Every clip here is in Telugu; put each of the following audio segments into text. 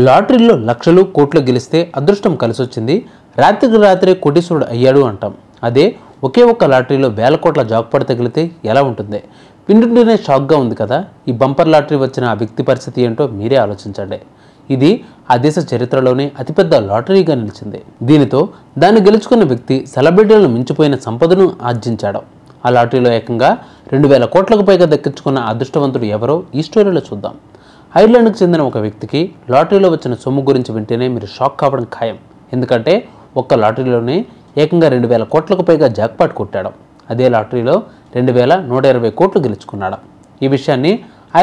లాటరీలో లక్షలు కోట్లు గెలిస్తే అదృష్టం కలిసొచ్చింది, రాత్రికి రాత్రే కోటీశ్వరుడు అయ్యాడు అంటాం. అదే ఒకే ఒక్క లాటరీలో వేల కోట్ల జాక్పాట్ తగిలితే ఎలా ఉంటుంది? వింటుంటేనే షాక్గా ఉంది కదా. ఈ బంపర్ లాటరీ వచ్చిన ఆ వ్యక్తి పరిస్థితి ఏంటో మీరే ఆలోచించండి. ఇది ఆ దేశ చరిత్రలోనే అతిపెద్ద లాటరీగా నిలిచింది. దీనితో దాన్ని గెలుచుకున్న వ్యక్తి సెలబ్రిటీలను మించిపోయిన సంపదను ఆర్జించాడు. ఆ లాటరీలో ఏకంగా 2000 కోట్లకు పైగా దక్కించుకున్న అదృష్టవంతుడు ఎవరో ఈ స్టోరీలో చూద్దాం. ఐర్లాండ్కు చెందిన ఒక వ్యక్తికి లాటరీలో వచ్చిన సొమ్ము గురించి వింటేనే మీరు షాక్ కావడం ఖాయం. ఎందుకంటే ఒక్క లాటరీలోనే ఏకంగా 2000 కోట్లకు పైగా జాక్పాట్ కొట్టాడు. అదే లాటరీలో 2120 కోట్లు గెలుచుకున్నాడు. ఈ విషయాన్ని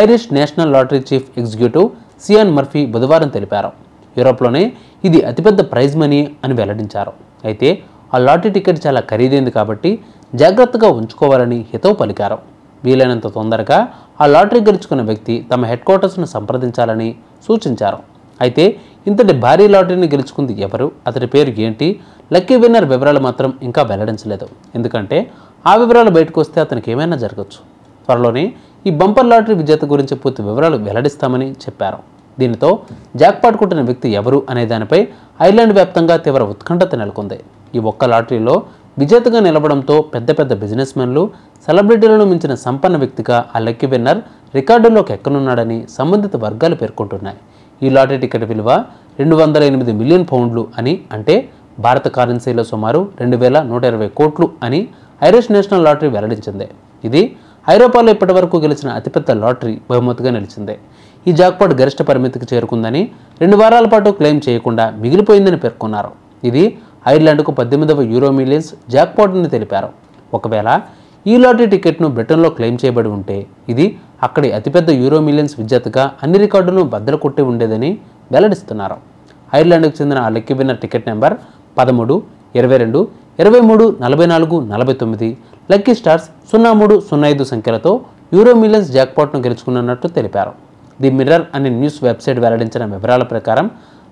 Irish national lottery chief executive cyan Murphy బుధవారం తెలిపారు. యూరోప్లోనే ఇది అతిపెద్ద ప్రైజ్ మనీ అని వెల్లడించారు. అయితే ఆ లాటరీ టికెట్ చాలా ఖరీదైంది కాబట్టి జాగ్రత్తగా ఉంచుకోవాలని హితవు పలికారు. వీలైనంత తొందరగా ఆ లాటరీ గెలుచుకున్న వ్యక్తి తమ హెడ్ క్వార్టర్స్ను సంప్రదించాలని సూచించారు. అయితే ఇంతటి భారీ లాటరీని గెలుచుకుంది ఎవరు, అతడి పేరు ఏంటి, లక్కీ విన్నర్ వివరాలు మాత్రం ఇంకా వెల్లడించలేదు. ఎందుకంటే ఆ వివరాలు బయటకు వస్తే అతనికి ఏమైనా జరగచ్చు. త్వరలోనే ఈ బంపర్ లాటరీ విజేత గురించి పూర్తి వివరాలు వెల్లడిస్తామని చెప్పారు. దీనితో జాక్పాట్ కొట్టిన వ్యక్తి ఎవరు అనే దానిపై ఐర్లాండ్ వ్యాప్తంగా తీవ్ర ఉత్కంఠత నెలకొంది. ఈ ఒక్క లాటరీలో విజేతగా నిలవడంతో పెద్ద పెద్ద బిజినెస్ మెన్లు, సెలబ్రిటీలను మించిన సంపన్న వ్యక్తిగా ఆ లక్కీ విన్నర్ రికార్డుల్లోకి ఎక్కనున్నాడని సంబంధిత వర్గాలు పేర్కొంటున్నాయి. ఈ లాటరీ టికెట్ విలువ 208 మిలియన్ పౌండ్లు అని, అంటే భారత కరెన్సీలో సుమారు 2120 కోట్లు అని ఐరిష్ నేషనల్ లాటరీ వెల్లడించింది. ఇది ఐరోపాలో ఇప్పటివరకు గెలిచిన అతిపెద్ద లాటరీ బహుమతిగా నిలిచింది. ఈ జాక్పాట్ గరిష్ట పరిమితికి చేరుకుందని, 2 వారాల పాటు క్లెయిమ్ చేయకుండా మిగిలిపోయిందని పేర్కొన్నారు. ఇది ఐర్లాండ్కు 18వ యూరో మిలియన్స్ జాక్పాట్ అని తెలిపారు. ఒకవేళ ఈ లాటరీ టికెట్ను బ్రిటన్లో క్లెయిమ్ చేయబడి ఉంటే ఇది అక్కడి అతిపెద్ద యూరో మిలియన్స్ విజేతగా అన్ని రికార్డులను బద్దలు కొట్టి ఉండేదని వెల్లడిస్తున్నారు. ఐర్లాండ్కు చెందిన ఆ lucky winner ticket number 13, 22, 23, 44, 49 lucky stars 0305 సంఖ్యలతో యూరో మిలియన్స్ జాక్పాట్ను గెలుచుకున్నట్టు తెలిపారు. ది మిర్రర్ అనే న్యూస్ వెబ్సైట్ వెల్లడించిన వివరాల ప్రకారం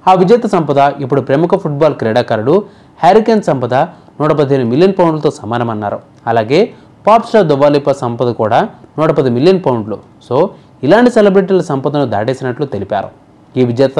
ఆ విజేత సంపద ఇప్పుడు ప్రముఖ ఫుట్బాల్ క్రీడాకారుడు హ్యారీకేన్ సంపద 115 మిలియన్ పౌండ్లతో సమానమన్నారు. అలాగే పాప్ స్టార్ దువా లిపా సంపద కూడా 110 మిలియన్ పౌండ్లు. సో ఇలాంటి సెలబ్రిటీల సంపదను దాటేసినట్లు తెలిపారు. ఈ విజేత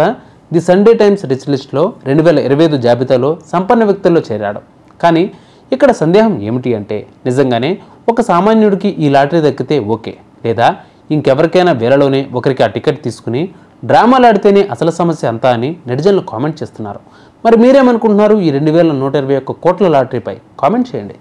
ది సండే టైమ్స్ రిచ్ లిస్ట్లో 2025 జాబితాలో సంపన్న వ్యక్తుల్లో చేరాడు. కానీ ఇక్కడ సందేహం ఏమిటి అంటే, నిజంగానే ఒక సామాన్యుడికి ఈ లాటరీ దక్కితే ఓకే, లేదా ఇంకెవరికైనా వేలలోనే ఒకరికి ఆ టికెట్ తీసుకుని డ్రామాలాడితేనే అసలు సమస్య అంతా అని నెటిజన్లు కామెంట్ చేస్తున్నారు. మరి మీరేమనుకుంటున్నారు ఈ 2121 కోట్ల లాటరీపై? కామెంట్ చేయండి.